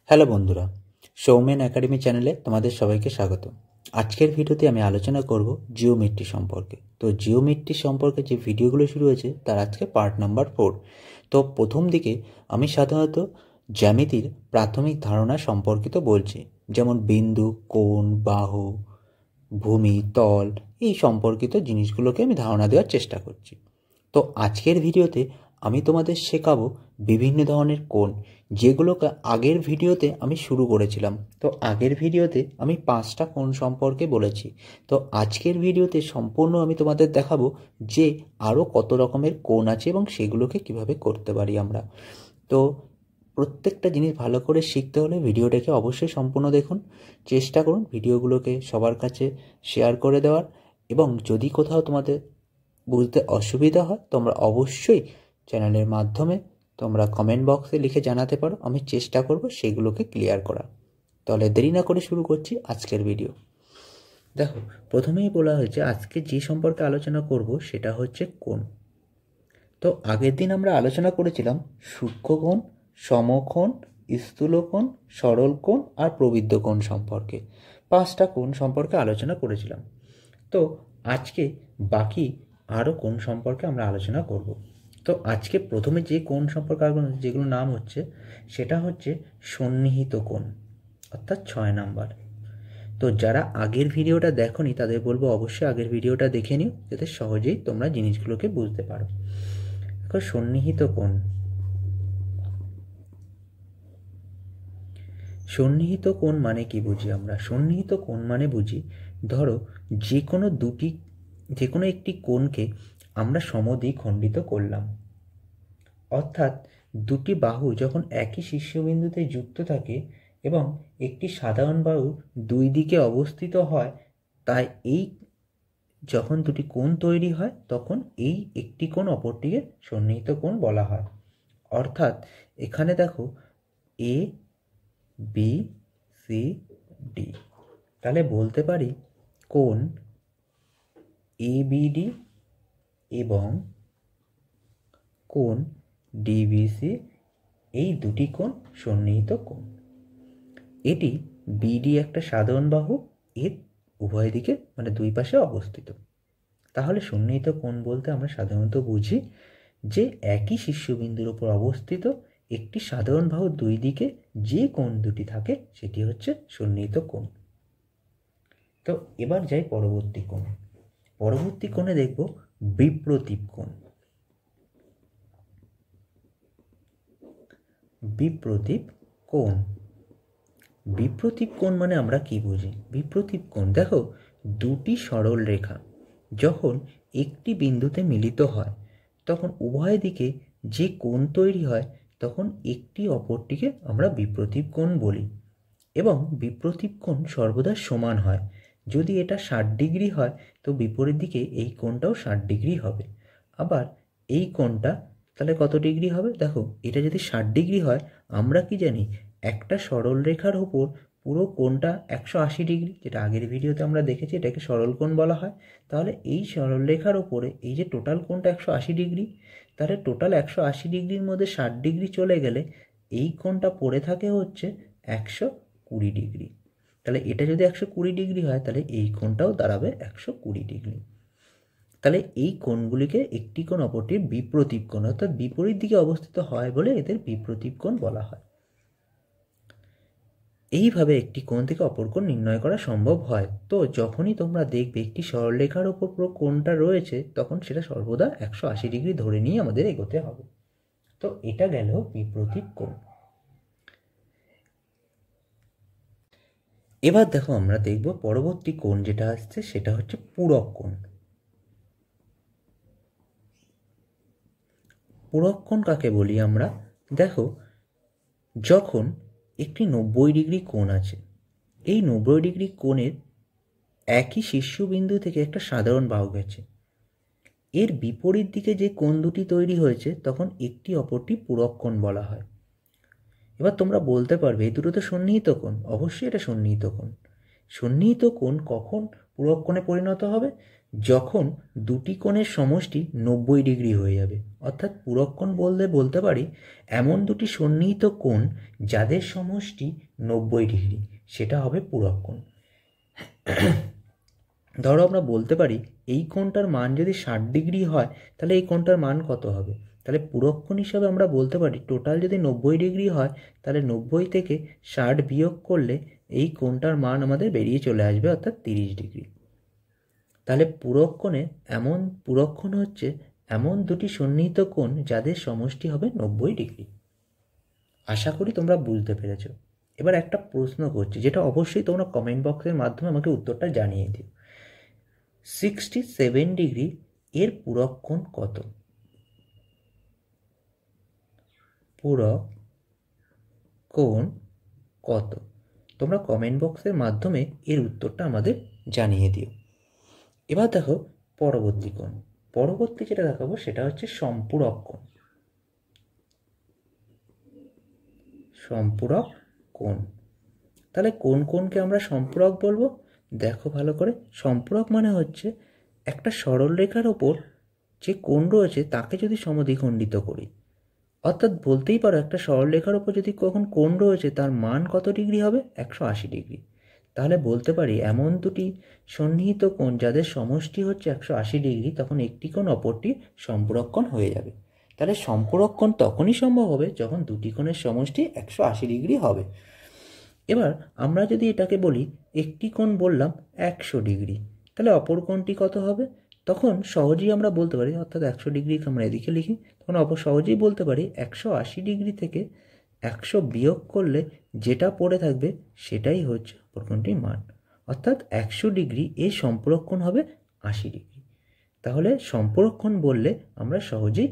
Hello বন্ধুরা, Soumen academy চ্যানেলে তোমাদের সবাইকে স্বাগত। আজকের ভিডিওতে আমি আলোচনা করব জিওমেট্রি সম্পর্কে। তো জিওমেট্রি সম্পর্কে যে ভিডিওগুলো শুরু হয়েছে তার আজকে পার্ট নাম্বার 4। তো প্রথম দিকে আমি সাধারণত জ্যামিতির প্রাথমিক ধারণা সম্পর্কিত বলছি, যেমন বিন্দু, কোণ, বাহু, ভূমি, তল এই সম্পর্কিত জিনিসগুলোকে আমি ধারণা দেওয়ার চেষ্টা করছি। তো আজকের ভিডিওতে আমি তোমাদের শেখাবো বিভিন্ন ধরনের কোণ, যেগুলোকে আগের ভিডিওতে আমি শুরু করেছিলাম। তো আগের ভিডিওতে আমি 5টা কোণ সম্পর্কে বলেছি। তো আজকের ভিডিওতে সম্পূর্ণ আমি তোমাদের দেখাবো যে আরও কত রকমের কোণ আছে এবং সেগুলোকে কিভাবে করতে পারি আমরা। তো প্রত্যেকটা জিনিস ভালো করে শিখতে হলে ভিডিওটাকে অবশ্যই সম্পূর্ণ দেখুন, চেষ্টা করুন ভিডিওগুলোকে সবার কাছে শেয়ার করে দেওয়ার, এবং যদি কোথাও তোমাদের বুঝতে অসুবিধা হয় তোমরা অবশ্যই চ্যানেলের মাধ্যমে তোমরা কমেন্ট বক্সে লিখে জানাতে পারো, আমি চেষ্টা করব সেগুলোকে ক্লিয়ার করা। তাহলে দেরি না করে শুরু করছি আজকের ভিডিও। দেখো, প্রথমেই বলা হয়েছে আজকে যে সম্পর্কে আলোচনা করব সেটা হচ্ছে কোণ। তো আগের দিন আমরা আলোচনা করেছিলাম সূক্ষ্মকোণ, সমকোণ, স্থূলকোণ, সরল কোণ আর প্রবৃদ্ধ কোণ সম্পর্কে। 5টা কোণ সম্পর্কে আলোচনা করেছিলাম। তো আজকে বাকি আরও কোণ সম্পর্কে আমরা আলোচনা করব। তো আজকে প্রথমে যে কোণ সম্পর্কে যেগুলো নাম হচ্ছে সেটা হচ্ছে সন্নিহিত কোণ, অর্থাৎ 6 নাম্বার। তো যারা আগের ভিডিওটা দেখোনি তাদের বলবো অবশ্যই আগের ভিডিওটা দেখে নিও, যাতে সহজেই তোমরা জিনিসগুলোকে বুঝতে পারো। দেখো, সন্নিহিত কোণ। সন্নিহিত কোণ মানে কি বুঝি আমরা? সন্নিহিত কোণ মানে বুঝি, ধরো যে কোনো একটি কোণকে আমরা সমদ্বিখণ্ডিত করলাম, অর্থাৎ দুটি বাহু যখন একই শীর্ষবিন্দুতে যুক্ত থাকে এবং একটি সাধারণ বাহু দুই দিকে অবস্থিত হয়, তাই এই যখন দুটি কোণ তৈরি হয় তখন এই একটি কোণ অপরটিকে সন্নিহিত কোণ বলা হয়। অর্থাৎ এখানে দেখো এ বি সি ডি, তাহলে বলতে পারি কোণ এবিডি এবং কোণ ডিবিসি এই দুটি কোণ সন্নিহিত কোণ। এটি বিডি একটা সাধারণ বাহু, এর উভয় দিকে মানে দুই পাশে অবস্থিত। তাহলে সন্নিহিত কোণ বলতে আমরা সাধারণত বুঝি যে একই শীর্ষবিন্দুর উপর অবস্থিত একটি সাধারণ বাহুর দুই দিকে যে কোণ দুটি থাকে সেটি হচ্ছে সন্নিহিত কোণ। তো এবার যাই পরবর্তী কোণ। পরবর্তী কোণে দেখব বিপ্রতীপ কোণ। বিপ্রতীপ কোণ। বিপ্রতীপ কোণ মানে আমরা কি বুঝি? বিপ্রতীপ কোণ, দেখো দুটি সরল রেখা যখন একটি বিন্দুতে মিলিত হয় তখন উভয় দিকে যে কোণ তৈরি হয় তখন একটি অপরটিকে আমরা বিপ্রতীপ কোণ বলি, এবং বিপ্রতীপ কোণ সর্বদা সমান হয়। যদি এটা 60 ডিগ্রি হয় তো বিপরীত দিকে এই কোণটাও 60 ডিগ্রি হবে। আবার এই কোণটা তাহলে কত ডিগ্রি হবে? দেখো, এটা যদি 60 ডিগ্রি হয়, আমরা কি জানি একটা সরল রেখার উপর পুরো কোণটা 180 ডিগ্রি, যেটা আগের ভিডিওতে আমরা দেখেছি, এটাকে সরল কোণ বলা হয়। তাহলে এই সরল রেখার উপরে এই যে টোটাল কোণটা 180 ডিগ্রি, তাহলে টোটাল 180 ডিগ্রির মধ্যে 60 ডিগ্রি চলে গেলে এই কোণটা পড়ে থাকে হচ্ছে 120 ডিগ্রি। তাহলে এটা যদি 120 ডিগ্রি হয় তাহলে এই কোণটাও দাঁড়াবে 120 ডিগ্রি। তাহলে এই কোণগুলিকে একটি কোণ অপরটির বিপ্রতীপ কোণ, অর্থাৎ বিপরীত দিকে অবস্থিত হয় বলে এদের বিপ্রতীপ কোণ বলা হয়। এইভাবে একটি কোণ থেকে অপর কোণ নির্ণয় করা সম্ভব হয়। তো যখনই তোমরা দেখবে একটি সরলরেখার ওপর পুরো কোণটা রয়েছে তখন সেটা সর্বদা 180 ডিগ্রি ধরে নিয়ে আমাদের এগোতে হবে। তো এটা গেল বিপ্রতীপ কোণ। এবার দেখো, আমরা দেখব পরবর্তী কোণ যেটা আসছে সেটা হচ্ছে পূরক কোণ। পূরক কোণ কাকে বলি আমরা? দেখো, যখন একটি 90 ডিগ্রি কোণ আছে, এই 90 ডিগ্রি কোণের একই শীর্ষবিন্দু থেকে একটা সাধারণ বাহু গেছে, এর বিপরীত দিকে যে কোণ দুটি তৈরি হয়েছে তখন একটি অপরটি পূরক কোণ বলা হয়। এবার তোমরা বলতে পারবে এই দুটো তো সন্নিহিত কোণ। অবশ্যই এটা সন্নিহিত কোণ। সন্নিহিত কোণ কখন পূরক কোণে পরিণত হবে? যখন দুটি কোণের সমষ্টি 90 ডিগ্রি হয়ে যাবে। অর্থাৎ পূরক কোণ বলতে পারি এমন দুটি সন্নিহিত কোণ যাদের সমষ্টি 90 ডিগ্রি, সেটা হবে পূরক কোণ। ধরো আমরা বলতে পারি এই কোণটার মান যদি 60 ডিগ্রি হয় তাহলে এই কোণটার মান কত হবে? তাহলে পূরক কোণ হিসাবে আমরা বলতে পারি টোটাল যদি 90 ডিগ্রি হয় তাহলে 90 থেকে 60 বিয়োগ করলে এই কোণটার মান আমাদের বেরিয়ে চলে আসবে, অর্থাৎ 30 ডিগ্রি। তাহলে পূরক কোণ হচ্ছে এমন দুটি সন্নিহিত কোণ যাদের সমষ্টি হবে 90 ডিগ্রি। আশা করি তোমরা বুঝতে পেরেছ। এবার একটা প্রশ্ন করছি, যেটা অবশ্যই তোমরা কমেন্ট বক্সের মাধ্যমে আমাকে উত্তরটা জানিয়ে দিও। 67 ডিগ্রি এর পূরক কোণ কত? পূরক কোণ কত? তোমরা কমেন্ট বক্সের মাধ্যমে এর উত্তরটা আমাদের জানিয়ে দিও। এবার দেখো পরবর্তী কোণ। পরবর্তী যেটা দেখাবো সেটা হচ্ছে সম্পূরক কোণ। সম্পূরক কোণ। তাহলে কোন কোণকে আমরা সম্পূরক বলবো? দেখো ভালো করে, সম্পূরক মানে হচ্ছে একটা সরলরেখার ওপর যে কোণ রয়েছে তাকে যদি সমদ্বিখণ্ডিত করি, অর্থাৎ বলতেই পারো একটা সরলরেখার ওপর যদি কখন কোণ রয়েছে তার মান কত ডিগ্রি হবে? 180 ডিগ্রি। তাহলে বলতে পারি এমন দুটি সন্নিহিত কোণ যাদের সমষ্টি হচ্ছে 180 ডিগ্রি, তখন একটি কোণ অপরটি সম্পূরক কোণ হয়ে যাবে। তাহলে সম্পূরক কোণ তখনই সম্ভব হবে যখন দুটি কোণের সমষ্টি 180 ডিগ্রি হবে। এবার আমরা যদি এটাকে বলি একটি কোণ বললাম 100 ডিগ্রি, তাহলে অপর কোণটি কত হবে? তখন সহজেই আমরা বলতে পারি, অর্থাৎ 100 ডিগ্রিকে আমরা এদিকে লিখি, তখন সহজেই বলতে পারি 180 ডিগ্রি থেকে 100 বিয়োগ করলে যেটা পড়ে থাকবে সেটাই হচ্ছে অপর কোণটির মান, অর্থাৎ 100 ডিগ্রি এর সম্পূরক কোণ হবে 80 ডিগ্রি। তাহলে সম্পূরক কোণ বললে আমরা সহজেই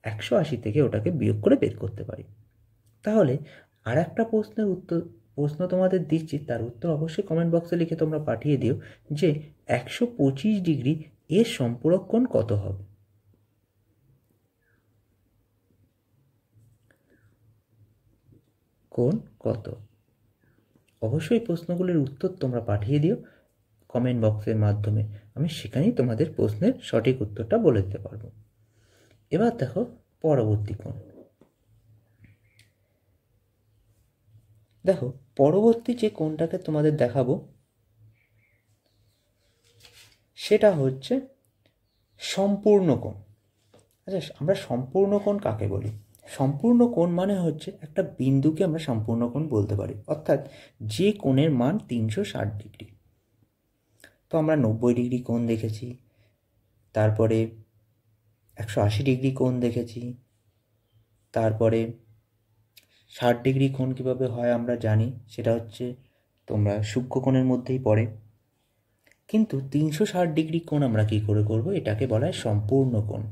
180 থেকে ওটাকে বিয়োগ করে বের করতে পারি। তাহলে আর একটা প্রশ্ন তোমাদের দিচ্ছি, তার উত্তর অবশ্যই কমেন্ট বক্সে লিখে তোমরা পাঠিয়ে দিও যে 125 ডিগ্রি এর সম্পূরক কোণ কত হবে? কোণ কত? অবশ্যই প্রশ্নগুলির উত্তর তোমরা পাঠিয়ে দিও কমেন্ট বক্সের মাধ্যমে, আমি সেখানেই তোমাদের প্রশ্নের সঠিক উত্তরটা বলে দিতে পারবো। এবার দেখো পরবর্তী কোণ। দেখো পরবর্তী যে কোণটাকে তোমাদের দেখাবো সেটা হচ্ছে সম্পূর্ণ কোণ। আচ্ছা, আমরা সম্পূর্ণ কোণ কাকে বলি? সম্পূর্ণ কোণ মানে হচ্ছে একটা বিন্দুকে আমরা সম্পূর্ণ কোণ বলতে পারি, অর্থাৎ যে কোণের মান 360 ডিগ্রি। তো আমরা 90 ডিগ্রি কোণ দেখেছি, তারপরে 180 ডিগ্রি কোণ দেখেছি, তারপরে 60 ডিগ্রি কোণ কীভাবে হয় আমরা জানি, সেটা হচ্ছে তোমরা সূক্ষ্মকোণের মধ্যেই পড়ে। কিন্তু 360 ডিগ্রি কোণ আমরা কী করে করব? এটাকে বলা হয় সম্পূর্ণ কোণ।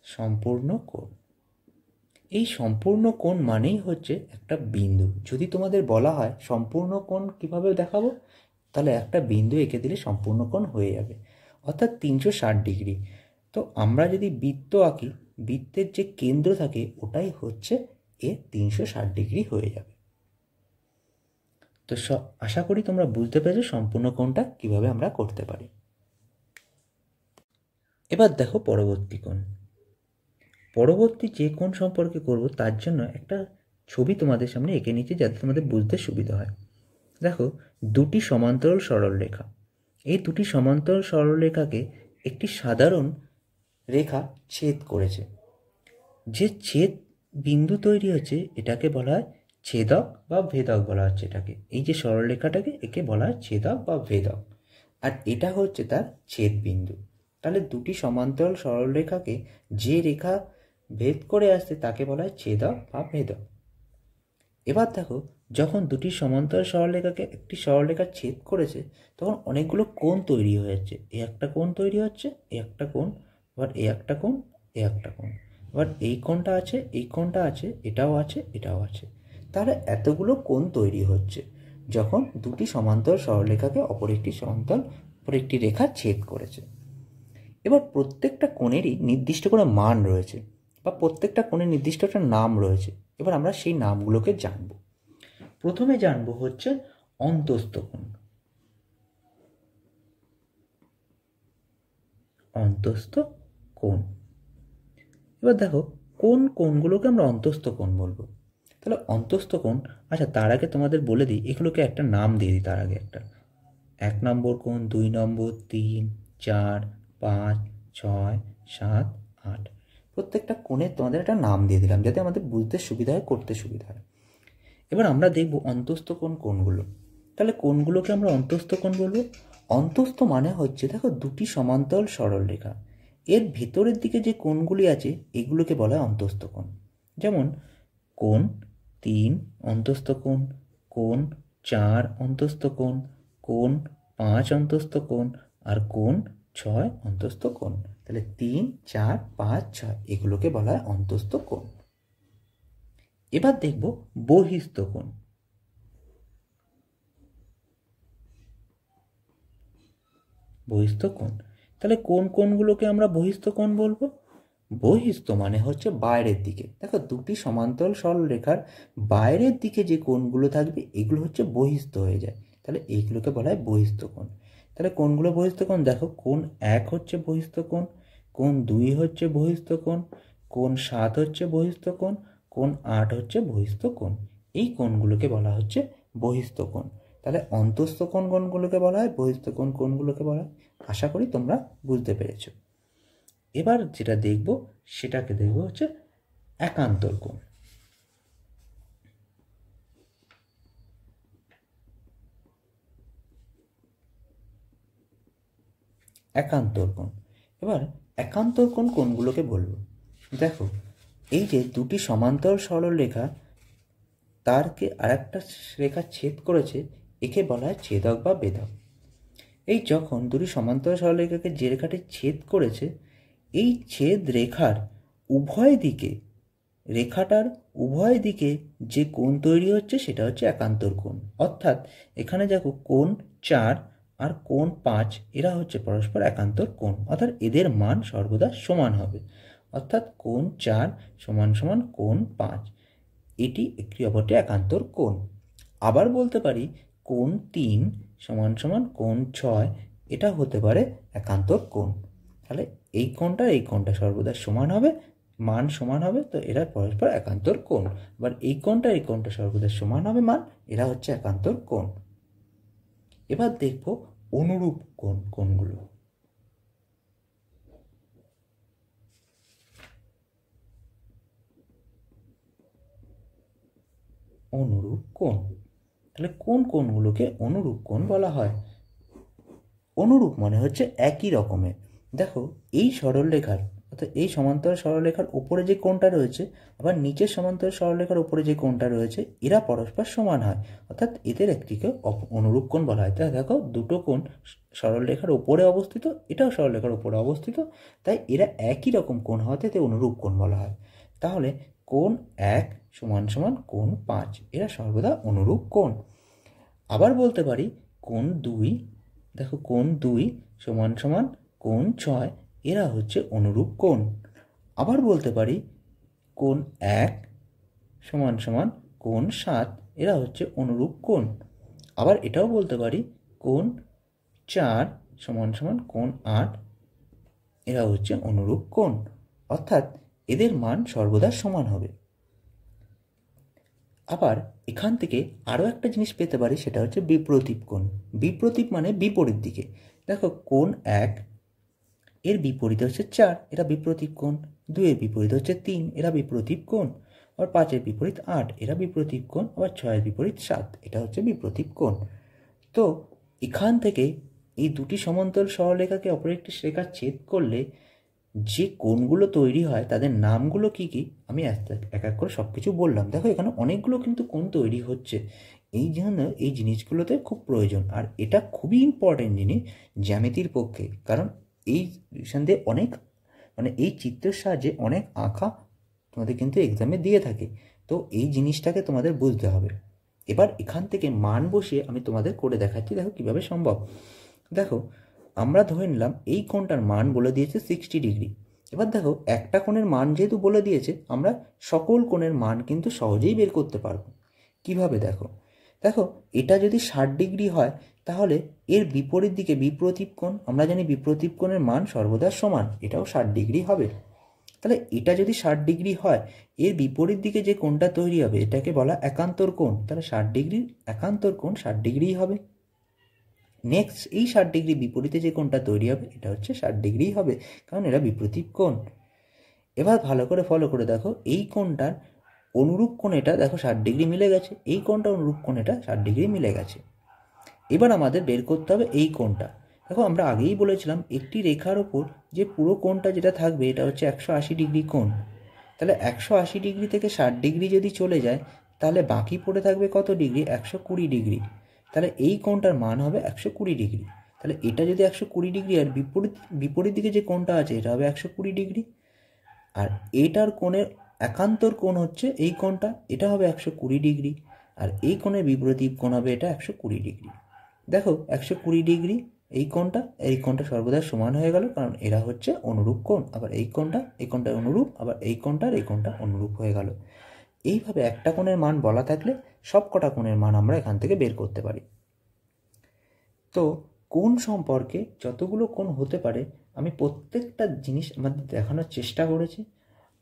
সম্পূর্ণ কোণ। এই সম্পূর্ণ কোণ মানেই হচ্ছে একটা বিন্দু। যদি তোমাদের বলা হয় সম্পূর্ণ কোণ কিভাবে দেখাবো, তাহলে একটা বিন্দু এঁকে দিলে সম্পূর্ণ কোণ হয়ে যাবে, অর্থাৎ 360 ডিগ্রি। তো আমরা যদি বৃত্ত আঁকি, বৃত্তের যে কেন্দ্র থাকে ওটাই হচ্ছে এ 360 ডিগ্রি হয়ে যাবে। তো আশা করি তোমরা বুঝতে পেরেছো সম্পূর্ণ কোণটা কিভাবে আমরা করতে পারি। এবার দেখো পরবর্তী কোণ। পরবর্তী যে কোণ সম্পর্কে করব তার জন্য একটা ছবি তোমাদের সামনে এঁকে নিচ্ছি যাতে তোমাদের বুঝতে সুবিধা হয়। দেখো দুটি সমান্তরাল সরলরেখা, এই দুটি সমান্তরাল সরলরেখাকে একটি সাধারণ রেখা ছেদ করেছে। যে ছেদ বিন্দু তৈরি হচ্ছে এটাকে বলা হয় ছেদক বা ভেদক বলা হচ্ছে এটাকে। এই যে সরলরেখাটাকে একে বলা হয় ছেদক বা ভেদক, আর এটা হচ্ছে তার ছেদ বিন্দু। তাহলে দুটি সমান্তরাল সরলরেখাকে যে রেখা ভেদ করে আসছে তাকে বলা হয় ছেদক বা ভেদক। এবার দেখো যখন দুটি সমান্তরাল সরলরেখাকে একটি সরলরেখা ছেদ করেছে তখন অনেকগুলো কোণ তৈরি হয়ে যাচ্ছে। এই একটা কোণ তৈরি হচ্ছে, এই একটা কোণ, আবার এই একটা কোণ, এই একটা কোণ, আবার এই কোণটা আছে, এই কোণটা আছে, এটাও আছে, এটাও আছে। তাহলে এতগুলো কোণ তৈরি হচ্ছে যখন দুটি সমান্তরাল সরলরেখাকে অপর একটি রেখা ছেদ করেছে। এবার প্রত্যেকটা কোণেরই নির্দিষ্ট করে মান রয়েছে বা প্রত্যেকটা কোণের নির্দিষ্ট একটা নাম রয়েছে। এবার আমরা সেই নামগুলোকে জানব। প্রথমে জানব হচ্ছে অন্তস্থ কোণ, অন্তস্থ কোণ। এবার দেখো কোন কোণগুলোকে আমরা অন্তস্থ কোণ বলবো। তাহলে অন্তস্থ কোণ, আচ্ছা তার আগে তোমাদের বলে দিই, এগুলোকে একটা নাম দিয়ে দিই তার আগে। একটা 1 নম্বর কোণ, 2 নম্বর, 3, 4, 5, 6, 7, 8, প্রত্যেকটা কোণের তোমাদের একটা নাম দিয়ে দিলাম যাতে আমাদের বুঝতে সুবিধা হয়, করতে সুবিধা হয়। এবার আমরা দেখব অন্তস্থ কোণ কোনগুলো। তাহলে কোনগুলোকে আমরা অন্তস্থ কোণ বলবো। অন্তস্থ মানে হচ্ছে দেখো দুটি সমান্তরাল সরল রেখা, এর ভেতরের দিকে যে কোণগুলি আছে এগুলোকে বলা হয় অন্তস্থ কোণ। যেমন কোণ 3 অন্তস্থ কোণ, কোণ 4 অন্তস্থ কোণ, কোণ 5 অন্তস্থ কোণ, আর কোণ 6 অন্তস্থ কোণ। তাহলে 3, 4, 5, 6 এগুলোকে বলা হয় অন্তস্থ কোণ। এবার দেখব বহিস্থ কোণ। বহিস্থ কোণ, তাহলে কোন কোণগুলোকে আমরা বহিস্থ কোণ বলবো। বহিস্থ মানে হচ্ছে বাইরের দিকে। দেখো দুটি সমান্তরাল সরল রেখার বাইরের দিকে যে কোণগুলো থাকবে এগুলো হচ্ছে বহিস্থ হয়ে যায়, তাহলে এইগুলোকে বলা হয় বহিস্থ কোণ। তাহলে কোনগুলো বহিস্থ কোণ দেখো, কোণ 1 হচ্ছে বহিস্থ কোণ, কোণ 2 হচ্ছে বহিস্থ কোণ, কোণ 7 হচ্ছে বহিস্থ কোণ, কোণ 8 হচ্ছে বহিস্থ কোণ। এই কোণগুলোকে বলা হচ্ছে বহিস্থ কোণ। তাহলে অন্তস্থ কোণ কোণগুলোকে বলা হয়, বহিস্থ কোণ কোণগুলোকে বলা হয়। আশা করি তোমরা বুঝতে পেরেছো। এবার যেটা দেখব সেটাকে দেখব হচ্ছে একান্তর কোণ। একান্তর কোণ, এবার একান্তর কোণ কোনগুলোকে বলবো। দেখো এই যে দুটি সমান্তরাল সরল রেখা তারকে আরেকটা রেখা ছেদ করেছে, একে বলা হয় ছেদক বা বেধক। এই যখন দুটি সমান্তরাল সরল রেখাকে যে রেখাটি ছেদ করেছে, এই ছেদ রেখার উভয় দিকে, রেখাটার উভয় দিকে যে কোণ তৈরি হচ্ছে সেটা হচ্ছে একান্তর কোণ। অর্থাৎ এখানে দেখো কোণ 4 আর কোণ 5 এরা হচ্ছে পরস্পর একান্তর কোণ, অর্থাৎ এদের মান সর্বদা সমান হবে। অর্থাৎ কোণ 4 সমান সমান কোণ 5, এটি একটি অপরটি একান্তর কোণ। আবার বলতে পারি কোণ 3 সমান সমান কোণ 6, এটা হতে পারে একান্তর কোণ। তাহলে এই কোণটা সর্বদা সমান হবে, মান সমান হবে, তো এরা পরস্পর একান্তর কোণ। আবার এই কোণটা সর্বদা সমান হবে মান, এরা হচ্ছে একান্তর কোণ। এবার দেখব অনুরূপ কোণ কোনগুলো। অনুরূপ কোণ, তাহলে কোন কোণগুলোকে অনুরূপ কোণ বলা হয়। অনুরূপ মানে হচ্ছে একই রকমের। দেখো এই সরলরেখার, অর্থাৎ এই সমান্তরাল সরলরেখার উপরে যে কোণটা রয়েছে, আবার নিচের সমান্তরাল সরলরেখার উপরে যে কোণটা রয়েছে, এরা পরস্পর সমান হয়, অর্থাৎ এদের একটিকে অনুরূপ কোণ বলা হয়। তাই দেখো দুটো কোণ সরলরেখার উপরে অবস্থিত, এটাও সরলরেখার উপরে অবস্থিত, তাই এরা একই রকম কোণ হওয়াতে এতে অনুরূপ কোণ বলা হয়। তাহলে কোণ 1 সমান সমান কোণ 5, এরা সর্বদা অনুরূপ কোণ। আবার বলতে পারি কোণ 2, দেখো কোণ 2 সমান সমান কোণ 6, এরা হচ্ছে অনুরূপ কোণ। আবার বলতে পারি কোণ 1 সমান সমান কোণ 7, এরা হচ্ছে অনুরূপ কোণ। আবার এটাও বলতে পারি কোণ 4 সমান সমান কোণ 8, এরা হচ্ছে অনুরূপ কোণ। অর্থাৎ এদের মান সর্বদা সমান হবে। আবার এখান থেকে আরও একটা জিনিস পেতে পারি, সেটা হচ্ছে বিপ্রতীপ কোণ। বিপ্রতীপ মানে বিপরীত দিকে। দেখো কোণ 1 এর বিপরীত হচ্ছে 4, এরা বিপ্রতীপ কোণ। 2 এর বিপরীত হচ্ছে 3, এরা বিপ্রতীপ কোণ। আবার 5 এর বিপরীত 8, এরা বিপ্রতীপ কোণ। আবার 6 এর বিপরীত 7, এটা হচ্ছে বিপ্রতীপ কোণ। তো এখান থেকে এই দুটি সমান্তরাল সরলরেখাকে অপর একটি রেখা ছেদ করলে যে কোণগুলো তৈরি হয় তাদের নামগুলো কি কি আমি এক এক করে সব কিছু বললাম। দেখো এখানে অনেকগুলো কিন্তু কোণ তৈরি হচ্ছে, এই জন্য এই জিনিসগুলোতে খুব প্রয়োজন। আর এটা খুবই ইম্পর্টেন্ট জিনিস জ্যামিতির পক্ষে, কারণ এই সন্ধে অনেক এই চিত্রের সাহায্যে অনেক আঁকা তোমাদের কিন্তু এক্সামে দিয়ে থাকে। তো এই জিনিসটাকে তোমাদের বুঝতে হবে। এবার এখান থেকে মান বসিয়ে আমি তোমাদের করে দেখাচ্ছি, দেখো কিভাবে সম্ভব। দেখো আমরা ধরে নিলাম এই কোণটার মান বলে দিয়েছে 60 ডিগ্রি। এবার দেখো একটা কোণের মান যেহেতু বলে দিয়েছে, আমরা সকল কোণের মান কিন্তু সহজেই বের করতে পারবো। কিভাবে দেখো, দেখো এটা যদি 60 ডিগ্রি হয় তাহলে এর বিপরীত দিকে বিপ্রতীপ কোণ, আমরা জানি বিপ্রতীপ কোণের মান সর্বদা সমান, এটাও 60 ডিগ্রি হবে। তাহলে এটা যদি 60 ডিগ্রি হয় এর বিপরীত দিকে যে কোণটা তৈরি হবে এটাকে বলা একান্তর কোণ, তাহলে 60 ডিগ্রির একান্তর কোণ 60 ডিগ্রিই হবে। নেক্সট এই 60 ডিগ্রি বিপরীতে যে কোণটা তৈরি হবে এটা হচ্ছে 60 ডিগ্রিই হবে, কারণ এরা বিপ্রতীপ কোণ। এবার ভালো করে ফলো করে দেখো, এই কোণটার অনুরূপ কোণ এটা, দেখো 60 ডিগ্রি মিলে গেছে, এই কোণটা অনুরূপ কোণ এটা 60 ডিগ্রি মিলে গেছে। এবার আমাদের বের করতে হবে এই কোণটা। দেখো আমরা আগেই বলেছিলাম একটি রেখার ওপর যে পুরো কোণটা যেটা থাকবে এটা হচ্ছে 180 ডিগ্রি কোণ। তাহলে 180 ডিগ্রি থেকে 60 ডিগ্রি যদি চলে যায় তাহলে বাকি পড়ে থাকবে কত ডিগ্রি? 120 ডিগ্রি। তাহলে এই কোণটার মান হবে 120 ডিগ্রি। তাহলে এটা যদি 120 ডিগ্রি আর বিপরীত দিকে যে কোণটা আছে এটা হবে 120 ডিগ্রি, আর এইটার কোণের একান্তর কোণ হচ্ছে এই কোণটা, এটা হবে 120 ডিগ্রি, আর এই কোণের বিপরীত কোণ হবে এটা 120 ডিগ্রি। দেখো 120 ডিগ্রি এই কোণটা সর্বদা সমান হয়ে গেল, কারণ এরা হচ্ছে অনুরূপ কোণ। আবার এই কোণটা অনুরূপ, আবার এই কোণটা অনুরূপ হয়ে গেল। এইভাবে একটা কোণের মান বলা থাকলে সব কটা কোণের মান আমরা এখান থেকে বের করতে পারি। তো কোণ সম্পর্কে যতগুলো কোণ হতে পারে আমি প্রত্যেকটা জিনিস আমাদের দেখানোর চেষ্টা করেছি।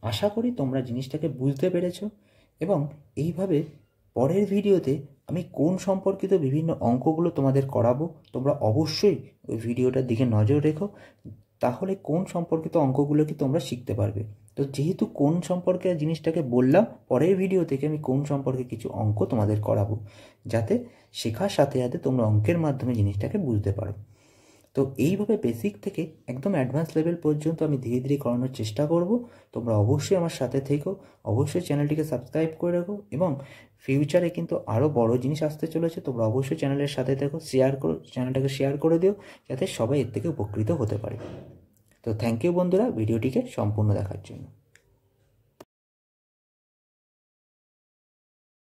আশা করি তোমরা জিনিসটাকে বুঝতে পেরেছো, এবং এইভাবে পরের ভিডিওতে আমি কোণ সম্পর্কিত বিভিন্ন অঙ্কগুলো তোমাদের করাবো। তোমরা অবশ্যই ওই ভিডিওটার দিকে নজর রেখো, তাহলে কোণ সম্পর্কিত অঙ্কগুলোকে তোমরা শিখতে পারবে। তো যেহেতু কোণ সম্পর্কে জিনিসটাকে বললাম, পরের ভিডিও থেকে আমি কোণ সম্পর্কে কিছু অঙ্ক তোমাদের করাবো, যাতে শেখার সাথে সাথে তোমরা অঙ্কের মাধ্যমে জিনিসটাকে বুঝতে পারো। তো এইভাবে বেসিক থেকে একদম অ্যাডভান্স লেভেল পর্যন্ত আমি ধীরে ধীরে করানোর চেষ্টা করব। তোমরা অবশ্যই আমার সাথে থেকো, অবশ্যই চ্যানেলটিকে সাবস্ক্রাইব করে রাখো, এবং ফিউচারে কিন্তু আরও বড় জিনিস আসতে চলেছে। তোমরা অবশ্যই চ্যানেলের সাথে থেকো, চ্যানেলটাকে শেয়ার করে দিও যাতে সবাই এর থেকে উপকৃত হতে পারে। তো থ্যাংক ইউ বন্ধুরা ভিডিওটিকে সম্পূর্ণ দেখার জন্য।